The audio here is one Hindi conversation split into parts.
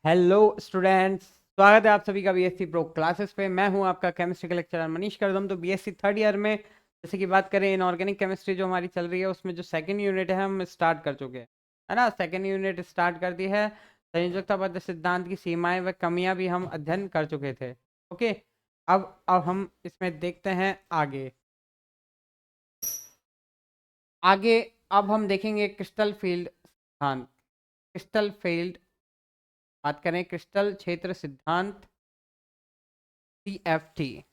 हेलो स्टूडेंट्स, स्वागत है आप सभी का बीएससी प्रो क्लासेस पे। मैं हूं आपका केमिस्ट्री का लेक्चरर मनीष करदम। तो बीएससी थर्ड ईयर में जैसे कि बात करें इनऑर्गेनिक केमिस्ट्री जो हमारी चल रही है, उसमें जो सेकंड यूनिट है हम स्टार्ट कर चुके हैं, है ना। सेकंड यूनिट स्टार्ट कर दी है। संयोजकताबद्ध सिद्धांत की सीमाएं व कमियां भी हम अध्ययन कर चुके थे। ओके, अब हम इसमें देखते हैं आगे। आगे अब हम देखेंगे क्रिस्टल फील्ड सिद्धांत। क्रिस्टल फील्ड, बात करें क्रिस्टल क्षेत्र सिद्धांत, CFT।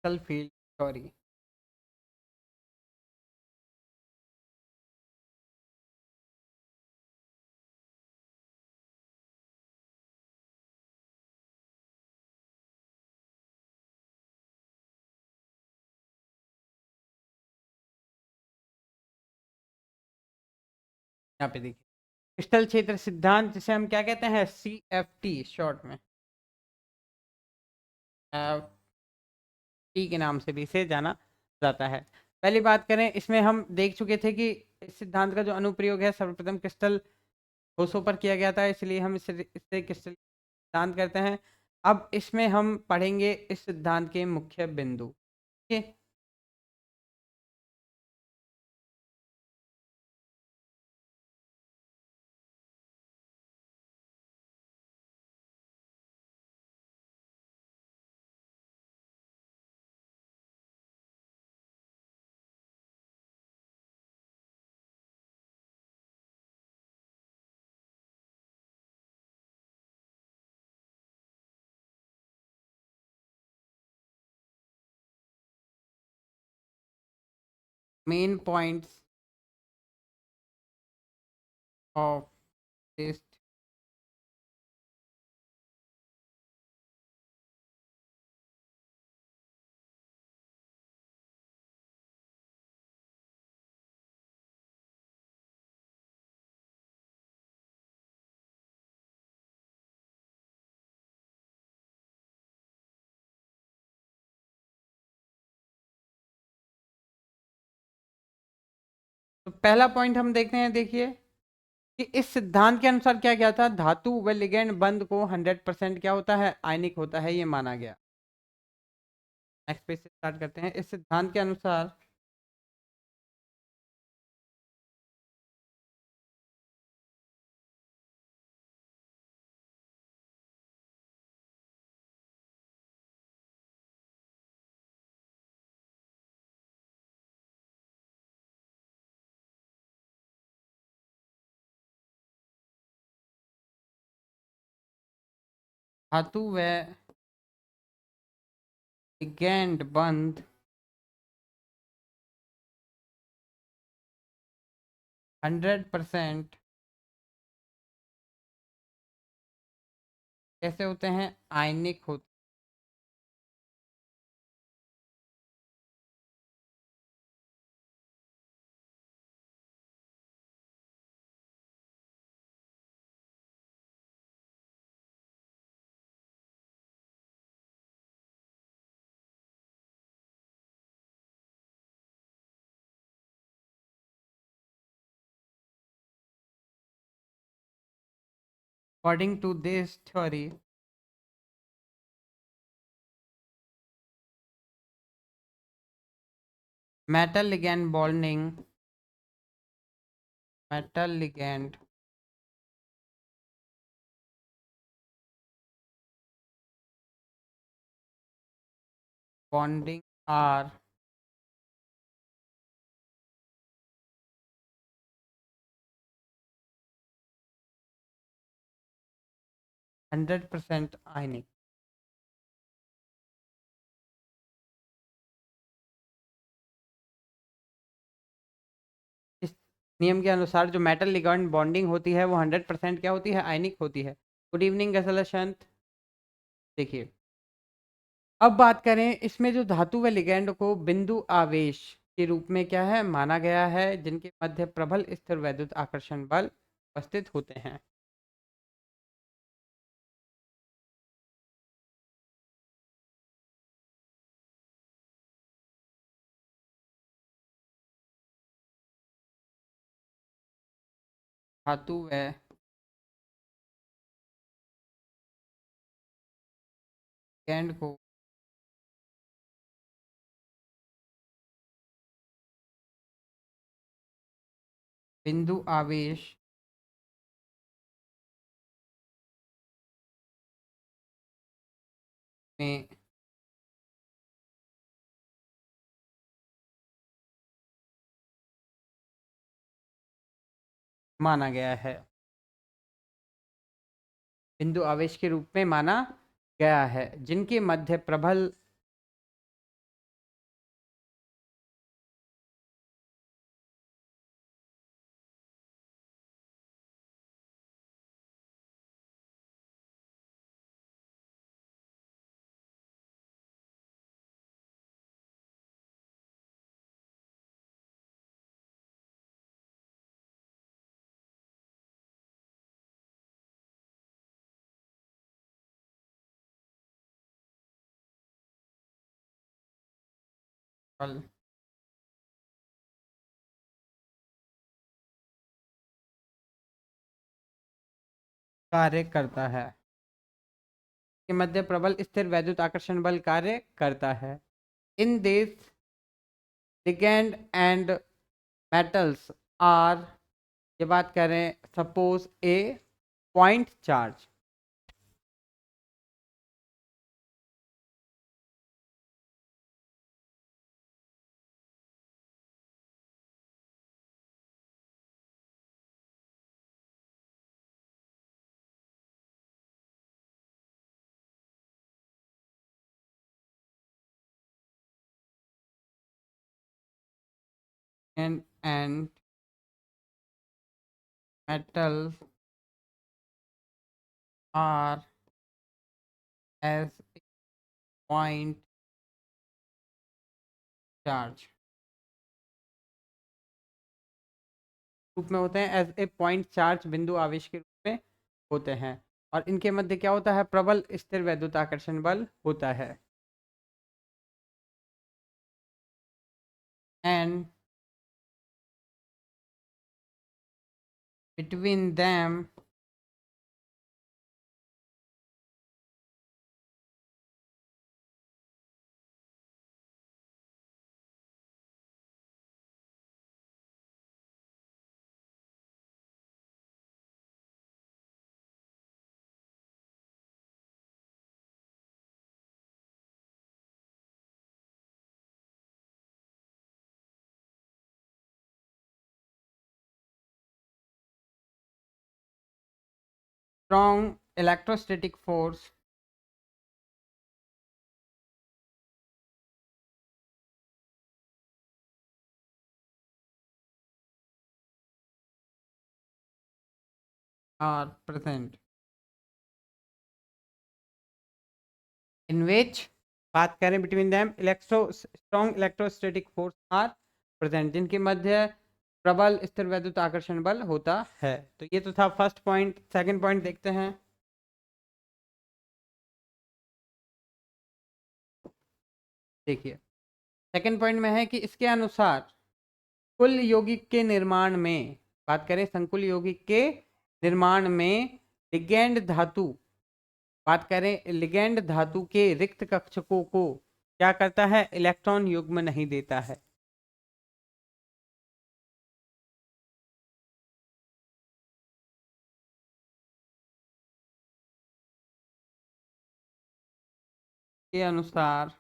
Crystal field theory. यहाँ पे देखिए, क्रिस्टल क्षेत्र सिद्धांत जिसे हम क्या कहते हैं, CFT शॉर्ट में, टी के नाम से भी इसे जाना जाता है। पहली बात करें, इसमें हम देख चुके थे कि इस सिद्धांत का जो अनुप्रयोग है सर्वप्रथम क्रिस्टल ठोसों पर किया गया था, इसलिए हम इससे क्रिस्टल सिद्धांत करते हैं। अब इसमें हम पढ़ेंगे इस सिद्धांत के मुख्य बिंदु। ठीक है। Main points of this. तो पहला पॉइंट हम देखते हैं, देखिए कि इस सिद्धांत के अनुसार क्या क्या था, धातु व लिगैंड बंध को 100% क्या होता है, आयनिक होता है, ये माना गया। नेक्स्ट पेज से स्टार्ट करते हैं। इस सिद्धांत के अनुसार धातु व लिगैंड बंध 100% कैसे होते हैं, आयनिक होते। According to this theory, metal ligand bonding, metal ligand bonding are 100% आयनिक। इस नियम के अनुसार जो मेटल लिगैंड बॉन्डिंग होती है वो 100% क्या होती है, आयनिक होती है। गुड इवनिंग गसलशंत। देखिए अब बात करें, इसमें जो धातु व लिगैंड को बिंदु आवेश के रूप में क्या है माना गया है, जिनके मध्य प्रबल स्थिर वैद्युत आकर्षण बल उपस्थित होते हैं। धातु व लिगैंड को बिंदु आवेश में माना गया है, बिंदु आवेश के रूप में माना गया है, जिनके मध्य प्रबल बल कार्य करता है, के मध्य प्रबल स्थिर वैद्युत आकर्षण बल कार्य करता है। In this ligand and metals are, ये बात करें suppose a point charge, and metals are as a point charge रूप में होते हैं, एज ए पॉइंट चार्ज बिंदु आवेश के रूप में होते हैं, और इनके मध्य क्या होता है, प्रबल स्थिर वैद्युत आकर्षण बल होता है। And between them strong electrostatic force are present in which, बात करें between them, electro strong electrostatic force are present, जिनके मध्य प्रबल स्थिर वैद्युत आकर्षण बल होता है। तो ये तो था फर्स्ट पॉइंट। सेकंड पॉइंट देखते हैं। देखिए सेकंड पॉइंट में है कि इसके अनुसार कुल यौगिक के निर्माण में, बात करें संकुल यौगिक के निर्माण में, लिगैंड धातु, बात करें लिगैंड धातु के रिक्त कक्षकों को क्या करता है, इलेक्ट्रॉन युग्म नहीं देता है। के अनुसार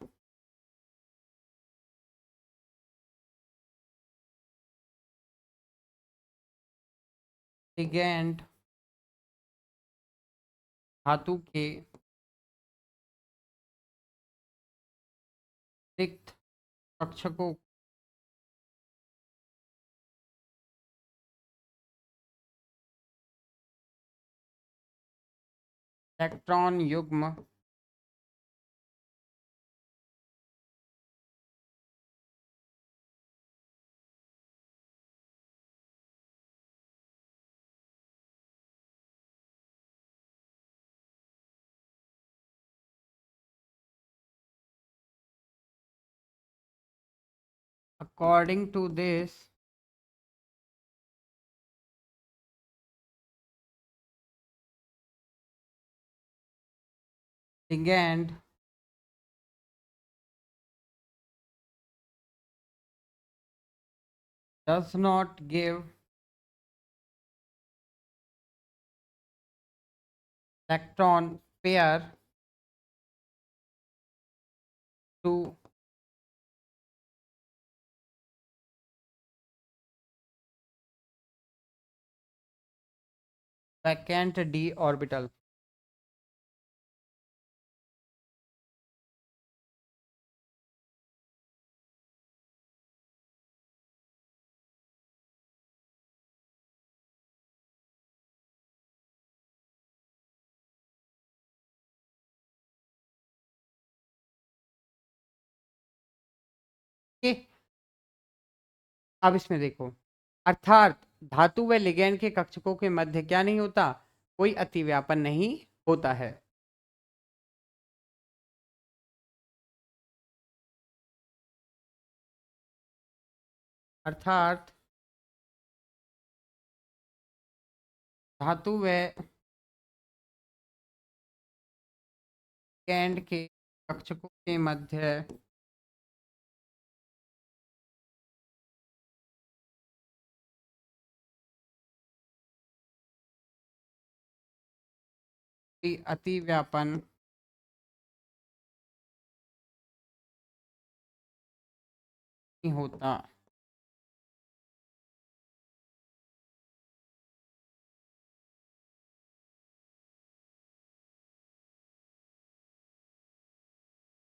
लिगैंड धातु के रिक्त कक्षकों इलेक्ट्रॉन युग्म according to this ligand does not give electron pair to vacant d orbital. Okay? अब इसमें देखो, अर्थात धातु व लिगैंड के कक्षकों के मध्य क्या नहीं होता, कोई अतिव्यापन नहीं होता है। अर्थात धातु व लिगैंड के कक्षकों के मध्य कोई अतिव्यापन नहीं होता।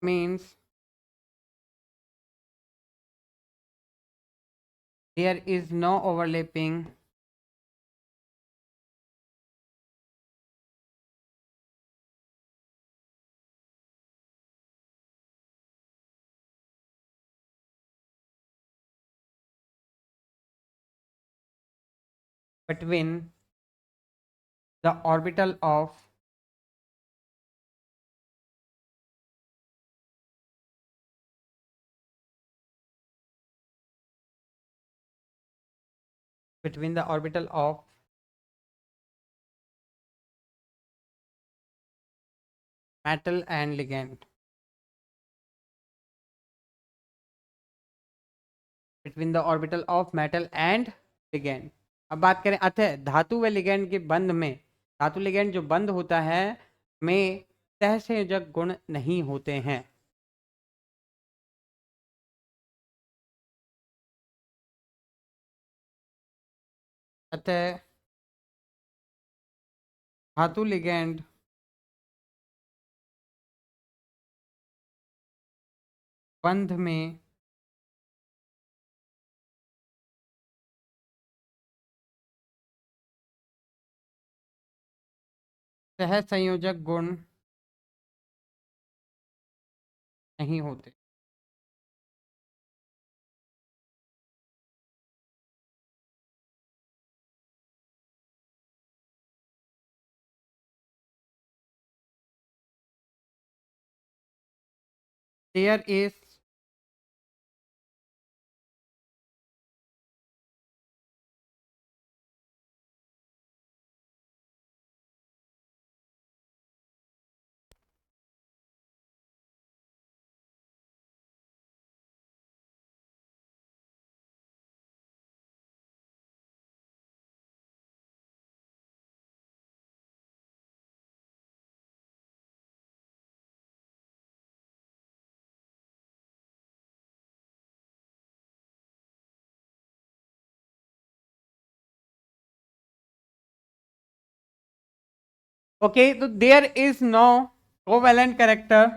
Means there is no overlapping between the orbital of metal and ligand, between the orbital of metal and ligand। अब बात करें अतः धातु व लिगैंड के बंध में, धातु लिगैंड जो बंध होता है में सहसंयोजक गुण नहीं होते हैं। अतः धातु लिगैंड बंध में सहसंयोजक गुण नहीं होते। There is ओके, तो there is no covalent character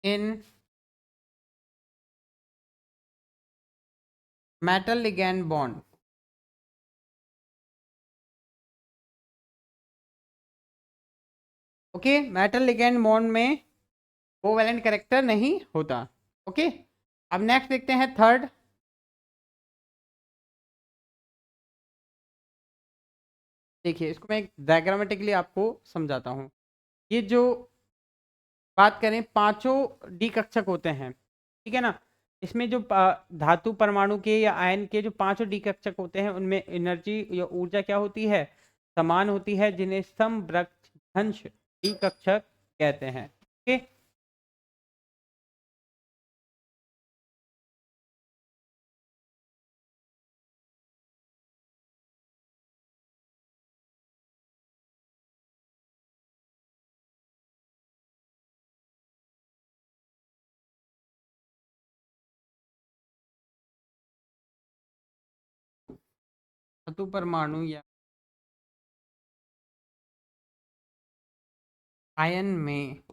in metal ligand bond. Okay, metal ligand bond में कोवेलेंट कैरेक्टर नहीं होता। ओके, अब नेक्स्ट देखते हैं थर्ड। देखिए, इसको मैं डायग्रामेटिकली आपको समझाता हूँ। ये जो बात करें, पांचों डी कक्षक होते हैं, ठीक है ना। इसमें जो धातु परमाणु के या आयन के जो पांचों डी कक्षक होते हैं, उनमें एनर्जी या ऊर्जा क्या होती है, समान होती है, जिन्हें समभ्रंश डी कक्षक कहते हैं। ओके, धातु परमाणु या आयन में,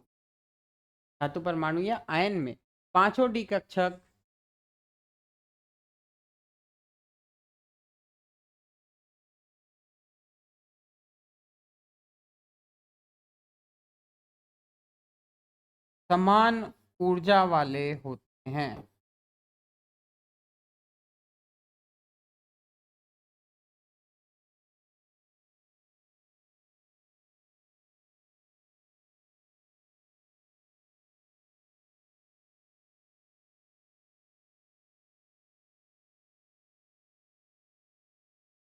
धातु परमाणु या आयन में पांचों डी कक्षक समान ऊर्जा वाले होते हैं।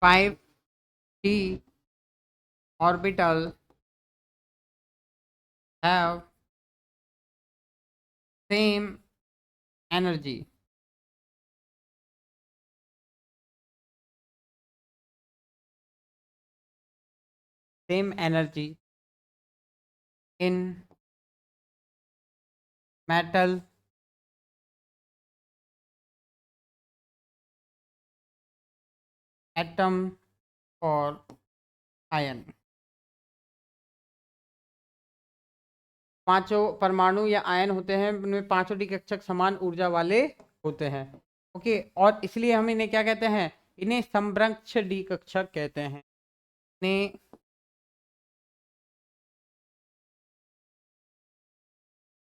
5d orbital have same energy, same energy in metal atom और आयन। पांचों परमाणु या आयन होते हैं, उनमें पांचों डी कक्षक समान ऊर्जा वाले होते हैं। ओके, और इसलिए हम इन्हें क्या कहते हैं, इन्हें समभ्रंश डी कक्षक कहते हैं। इन्हें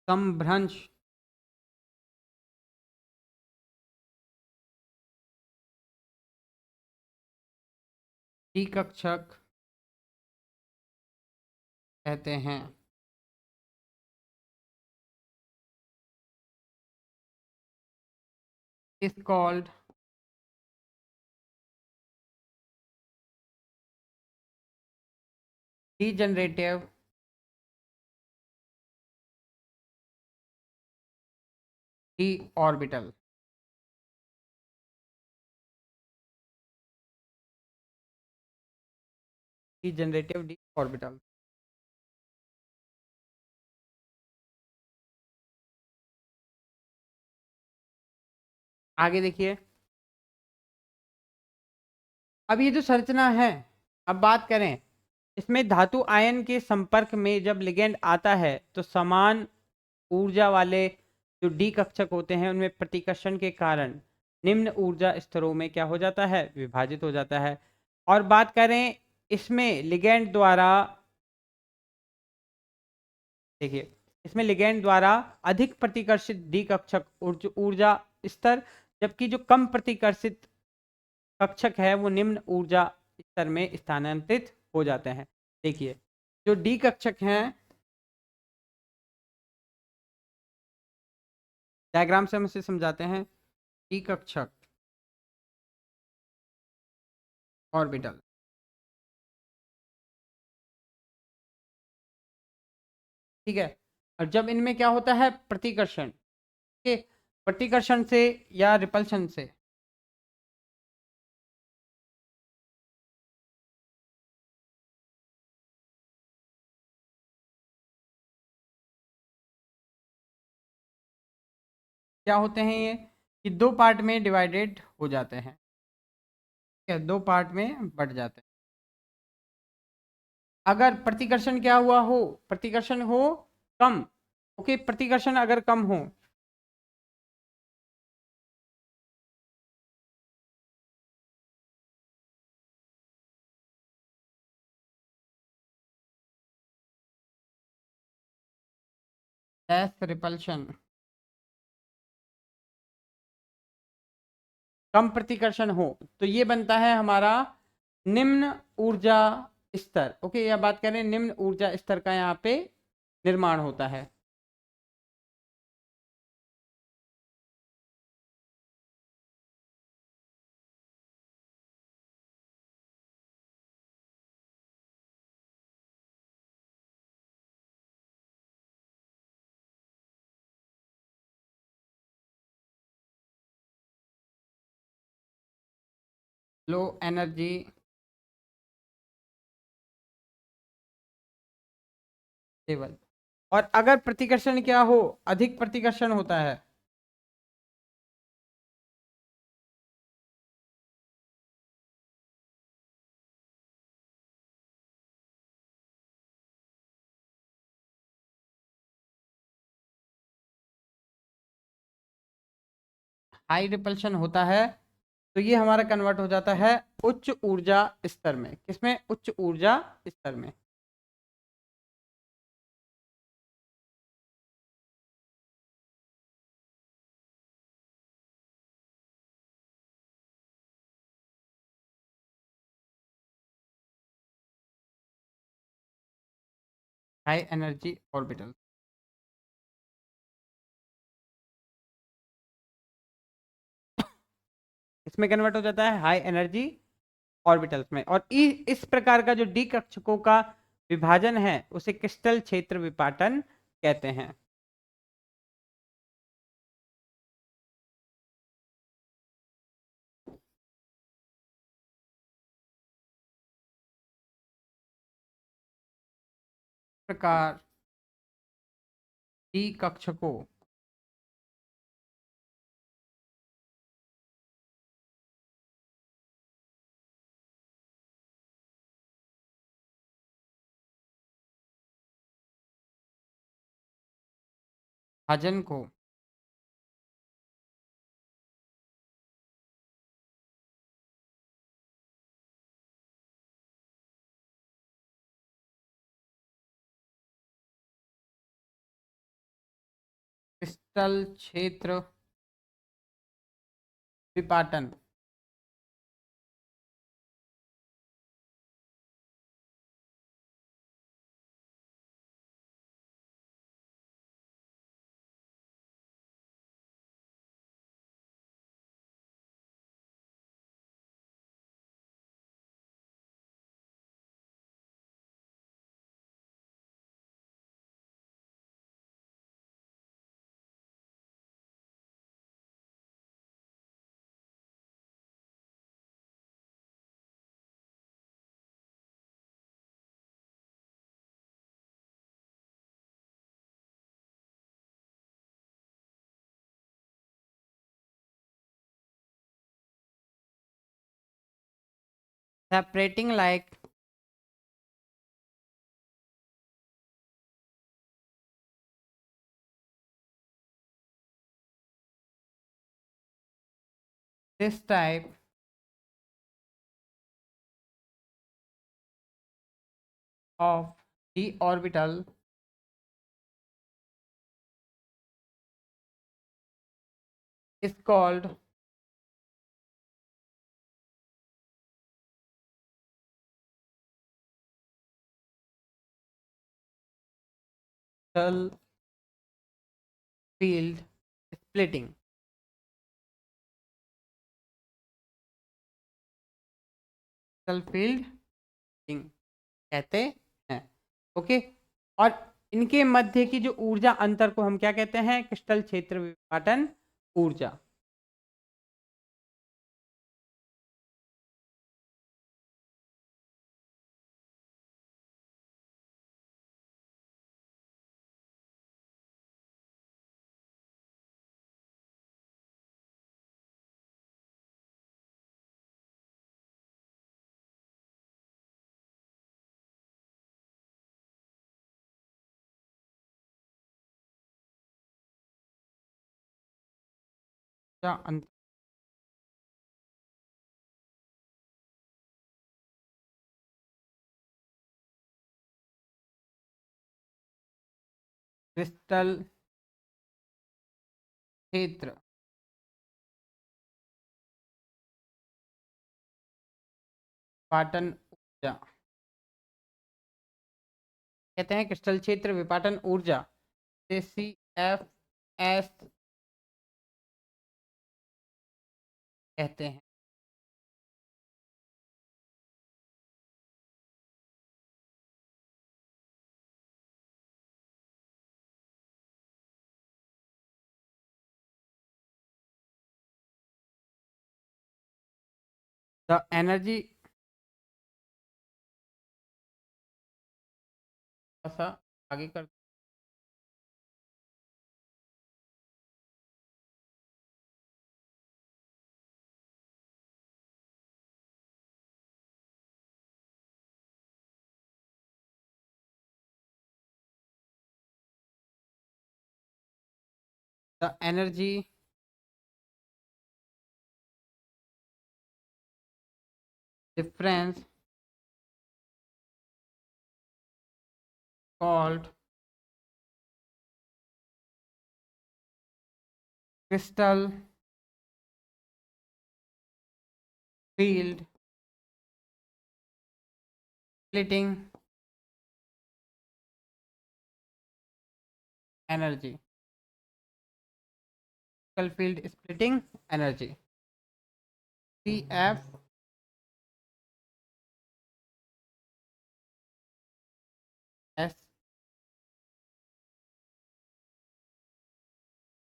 समभ्रंश डी कक्षक कहते हैं। Is called degenerative d orbital। degenerative d orbital। आगे देखिए, अब ये जो संरचना है, अब बात करें, इसमें धातु आयन के संपर्क में जब लिगेंड आता है तो समान ऊर्जा वाले जो डी कक्षक होते हैं, उनमें प्रतिकर्षण के कारण निम्न ऊर्जा स्तरों में क्या हो जाता है, विभाजित हो जाता है। और बात करें, इसमें लिगेंड द्वारा, देखिए, इसमें लिगेंड द्वारा अधिक प्रतिकर्षित डी कक्षक ऊर्जा स्तर, जबकि जो कम प्रतिकर्षित कक्षक है वो निम्न ऊर्जा स्तर में स्थानांतरित हो जाते हैं। देखिए, जो डी कक्षक हैं, डायग्राम से हम इसे समझाते हैं। डी कक्षक ऑर्बिटल, ठीक है। और जब इनमें क्या होता है, प्रतिकर्षण के, प्रतिकर्षण से या रिपल्शन से, क्या होते हैं ये कि दो पार्ट में डिवाइडेड हो जाते हैं, ठीक है, दो पार्ट में बट जाते हैं। अगर प्रतिकर्षण क्या हुआ हो, प्रतिकर्षण हो कम, ओके, प्रतिकर्षण अगर कम हो, रिपल्शन, कम प्रतिकर्षण हो, तो ये बनता है हमारा निम्न ऊर्जा स्तर, ओके, या बात करें निम्न ऊर्जा स्तर का यहाँ पे निर्माण होता है। Low energy level. और अगर प्रतिकर्षण क्या हो, अधिक प्रतिकर्षण होता है, हाई रिपल्शन होता है, तो ये हमारा कन्वर्ट हो जाता है उच्च ऊर्जा स्तर में। किसमें? उच्च ऊर्जा स्तर में। High energy orbital. इसमें कन्वर्ट हो जाता है हाई एनर्जी ऑर्बिटल्स में। और इस प्रकार का जो डी कक्षकों का विभाजन है उसे क्रिस्टल क्षेत्र विपाटन कहते हैं। प्रकार डी कक्षकों विभाजन को क्रिस्टल क्षेत्र विपाटन। Separating like this type of the orbital is called orbital field splitting। orbital field splitting कहते हैं, ओके। और इनके मध्य की जो ऊर्जा अंतर को हम क्या कहते हैं? क्रिस्टल क्षेत्र विपाटन ऊर्जा। ऊर्जा अंतर क्रिस्टल क्षेत्र विपाटन ऊर्जा कहते हैं, क्रिस्टल क्षेत्र विपाटन ऊर्जा से CFS कहते हैं। द एनर्जी सा आगे कर the energy difference called crystal field splitting energy, crystal field splitting energy, CFS।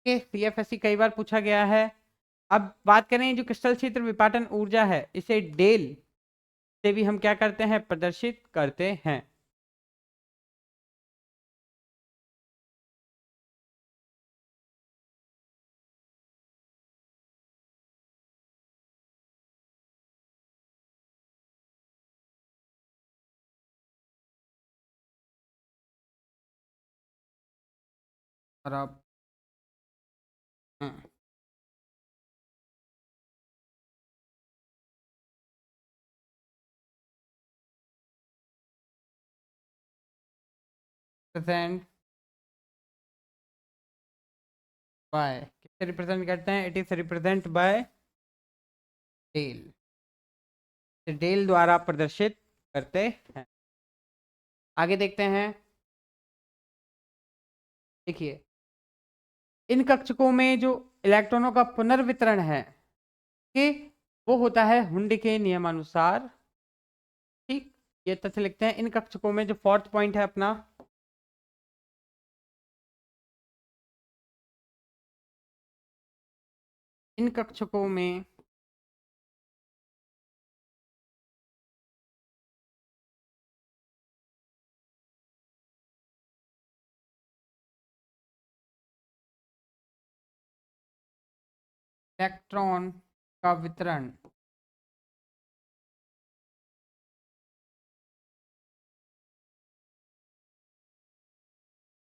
के CFSE कई बार पूछा गया है। अब बात करें जो क्रिस्टल क्षेत्र विपाटन ऊर्जा है, इसे डेल से भी हम क्या करते हैं, प्रदर्शित करते हैं। और अब प्रेजेंट बाय, किससे रिप्रेजेंट करते हैं, it is represent by del, del द्वारा प्रदर्शित करते हैं। आगे देखते हैं, देखिए इन कक्षकों में जो इलेक्ट्रॉनों का पुनर्वितरण है कि वो होता है हुंडी के नियमानुसार। ठीक, ये तथ्य लिखते हैं, इन कक्षकों में जो फोर्थ पॉइंट है अपना, इन कक्षकों में इलेक्ट्रॉन का वितरण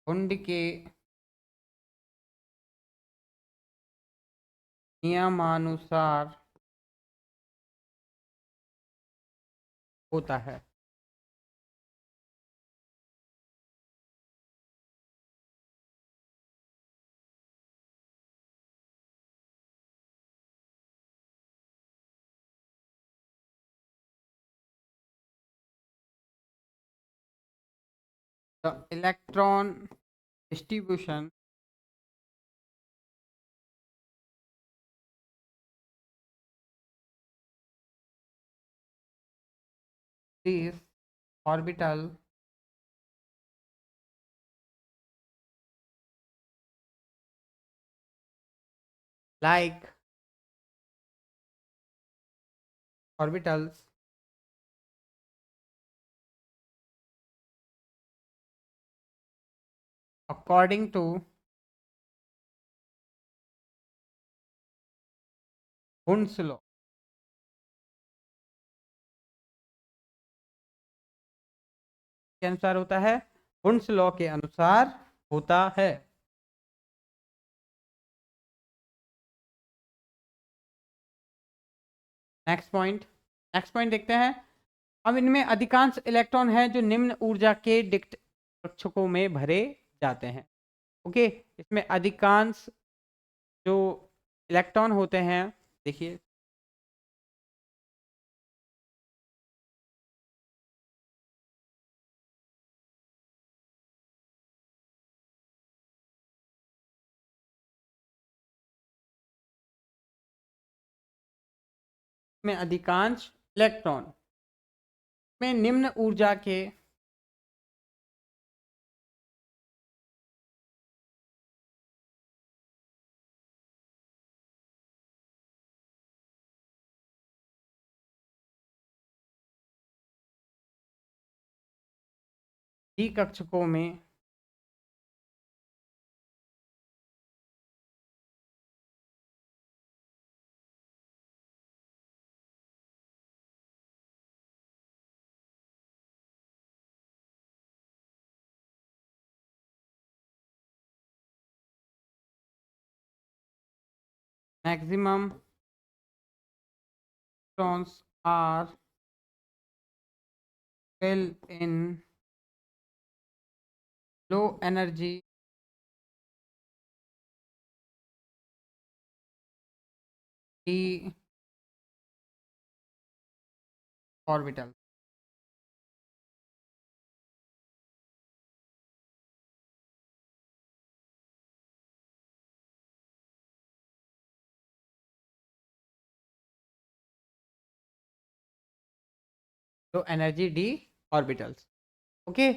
हुंडी के नियमानुसार होता है। The electron distribution is orbital like orbitals according to Hund's law। के अनुसार होता है, हुंड्स लॉ के अनुसार होता है। नेक्स्ट पॉइंट देखते हैं। अब इनमें अधिकांश इलेक्ट्रॉन हैं जो निम्न ऊर्जा के डिक्ट कक्षकों में भरे जाते हैं। ओके, इसमें अधिकांश जो इलेक्ट्रॉन होते हैं, देखिए में अधिकांश इलेक्ट्रॉन में निम्न ऊर्जा के डी कक्षकों में maximum electrons are fill in low energy d orbital. Low energy d orbitals. Okay,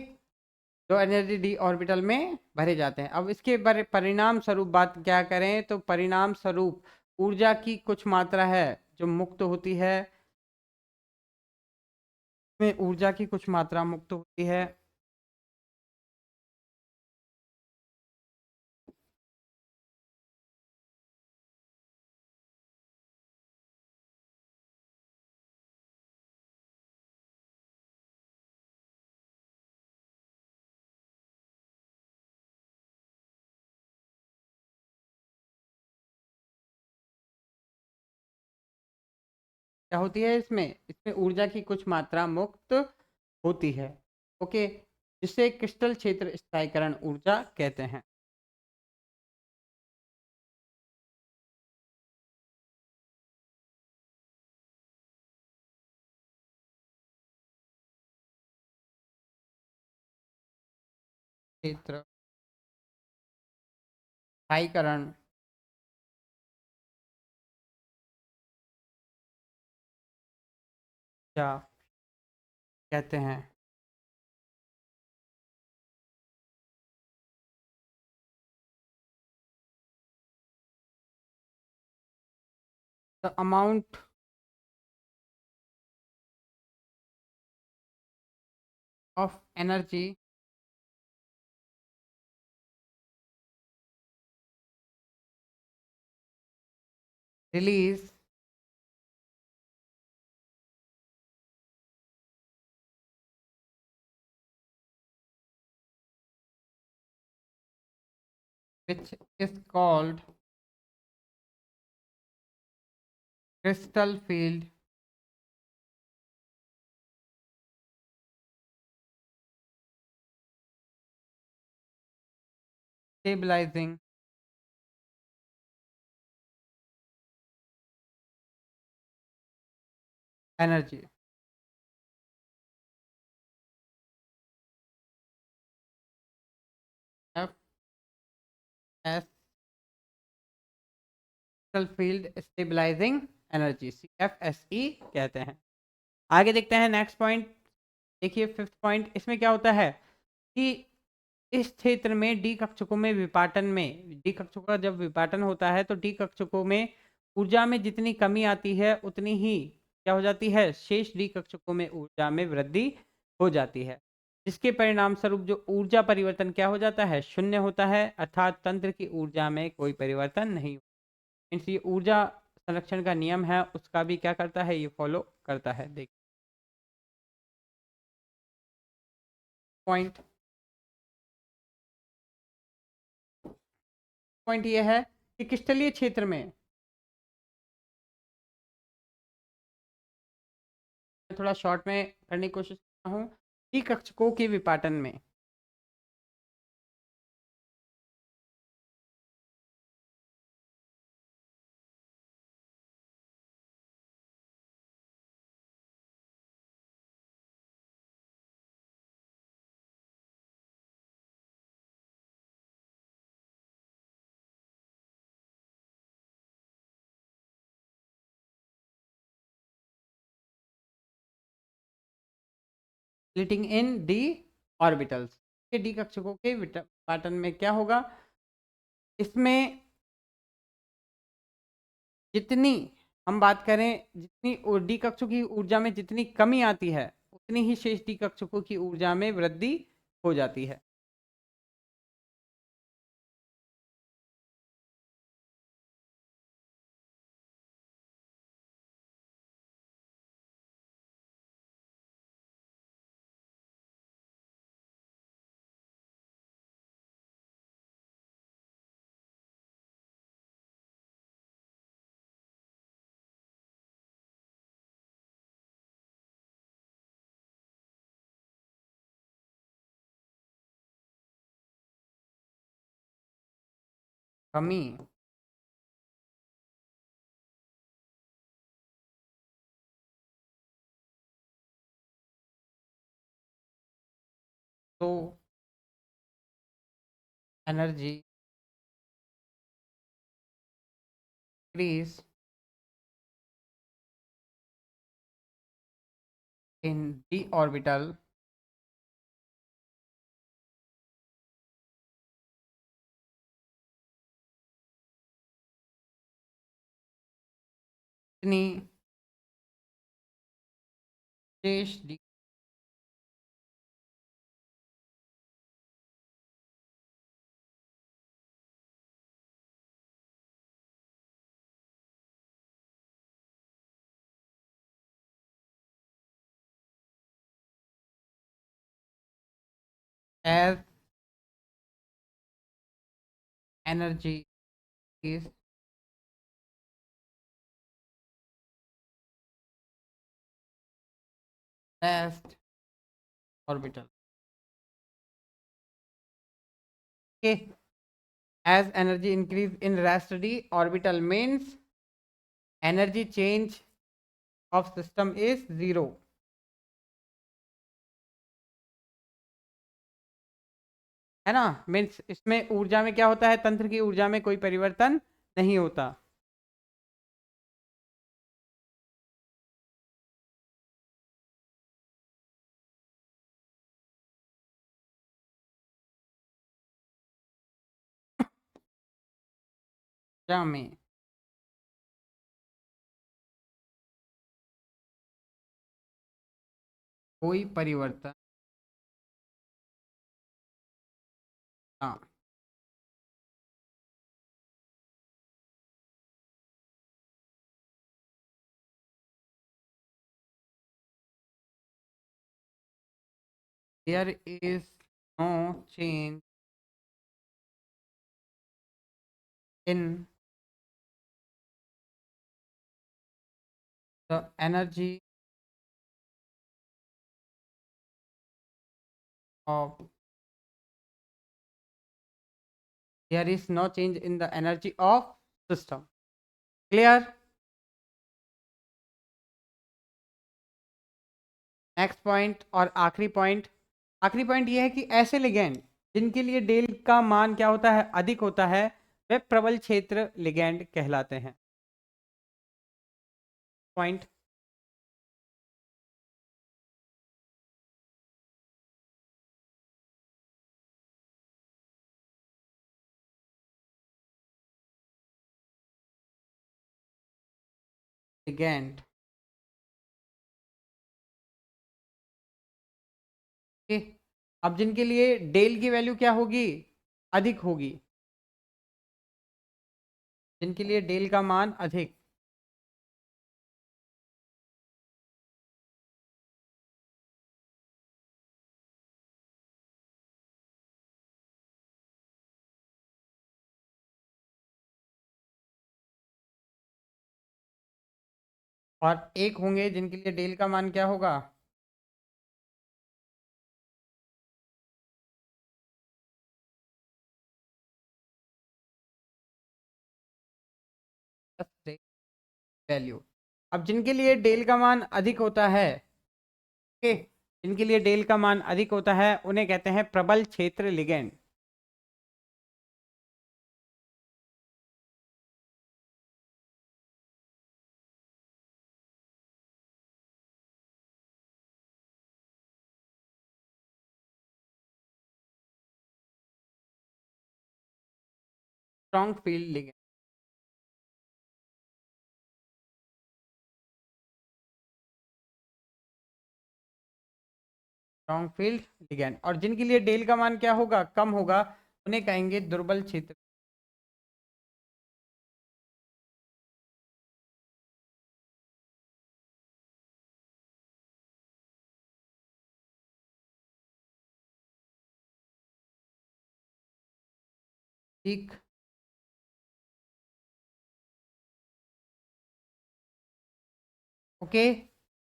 जो एनर्जी डी ऑर्बिटल में भरे जाते हैं। अब इसके परिणाम स्वरूप बात क्या करें तो परिणाम स्वरूप ऊर्जा की कुछ मात्रा है जो मुक्त होती है, में ऊर्जा की कुछ मात्रा मुक्त होती है। क्या होती है इसमें, इसमें ऊर्जा की कुछ मात्रा मुक्त होती है। ओके, जिसे क्रिस्टल क्षेत्र स्थायीकरण ऊर्जा कहते हैं। क्षेत्र स्थायीकरण ऊर्जा कहते हैं। The amount of energy release which is called crystal field stabilizing energy। F S crystal field stabilizing energy, CFSE कहते हैं। आगे देखते हैं नेक्स्ट पॉइंट। देखिए फिफ्थ पॉइंट, इसमें क्या होता है कि इस क्षेत्र में डी कक्षकों में विपाटन में, डी कक्षकों का जब विपाटन होता है तो डी कक्षकों में ऊर्जा में जितनी कमी आती है उतनी ही क्या हो जाती है, शेष डी कक्षकों में ऊर्जा में वृद्धि हो जाती है, जिसके परिणाम स्वरूप जो ऊर्जा परिवर्तन क्या हो जाता है, शून्य होता है, अर्थात तंत्र की ऊर्जा में कोई परिवर्तन नहीं। मीन्स ये ऊर्जा संरक्षण का नियम है, उसका भी क्या करता है, ये फॉलो करता है। देख पॉइंट पॉइंट ये है कि क्रिस्टलीय क्षेत्र में मैं थोड़ा शॉर्ट में करने की कोशिश करता हूँ। डी कक्षकों के विपाटन में स्प्लिटिंग इन डी ऑर्बिटल्स के डी कक्षकों के विपाटन में क्या होगा, इसमें जितनी हम बात करें, जितनी डी कक्षों की ऊर्जा में जितनी कमी आती है उतनी ही शेष डी कक्षकों की ऊर्जा में वृद्धि हो जाती है। कमी तो energy increase in d orbital इतनी शेष d as energy is rest orbital के as energy increase in rest d orbital means energy change of system is zero, है ना। मीन्स इसमें ऊर्जा में क्या होता है, तंत्र की ऊर्जा में कोई परिवर्तन नहीं होता। ऊर्जा में कोई परिवर्तन, हाँ, there is no change in the energy of, there is no change in the energy of system, clear। Next point और आखिरी पॉइंट ये है कि ऐसे लिगैंड जिनके लिए डेल का मान क्या होता है, अधिक होता है, वे प्रबल क्षेत्र लिगैंड कहलाते हैं। पॉइंट लिगैंड के, अब जिनके लिए डेल की वैल्यू क्या होगी, अधिक होगी, जिनके लिए डेल का मान अधिक, और एक होंगे जिनके लिए डेल का मान क्या होगा? वैल्यू। अब जिनके लिए डेल का मान अधिक होता है, ओके, जिनके लिए डेल का मान अधिक होता है उन्हें कहते हैं प्रबल क्षेत्र ligand. Strong field ligand. Strong field ligand. और जिनके लिए डेल का मान क्या होगा? कम होगा, उन्हें कहेंगे दुर्बल क्षेत्र। ठीक। ओके,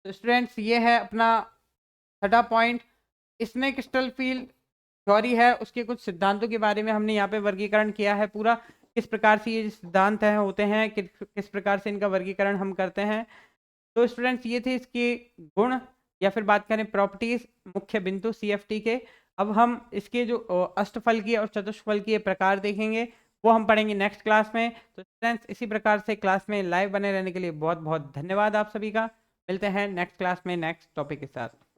तो स्टूडेंट्स ये है अपना छठा पॉइंट। इसमें क्रिस्टल फील्ड थ्योरी है, उसके कुछ सिद्धांतों के बारे में हमने यहाँ पे वर्गीकरण किया है पूरा, किस प्रकार से ये सिद्धांत है होते हैं, किस प्रकार से इनका वर्गीकरण हम करते हैं। तो स्टूडेंट्स ये थे इसके गुण, या फिर बात करें प्रॉपर्टीज, मुख्य बिंदु सीएफटी के। अब हम इसके जो अष्टफलकीय और चतुष्फलकीय प्रकार देखेंगे, वो हम पढ़ेंगे नेक्स्ट क्लास में। तो स्टूडेंट्स इसी प्रकार से क्लास में लाइव बने रहने के लिए बहुत बहुत धन्यवाद आप सभी का। मिलते हैं नेक्स्ट क्लास में नेक्स्ट टॉपिक के साथ।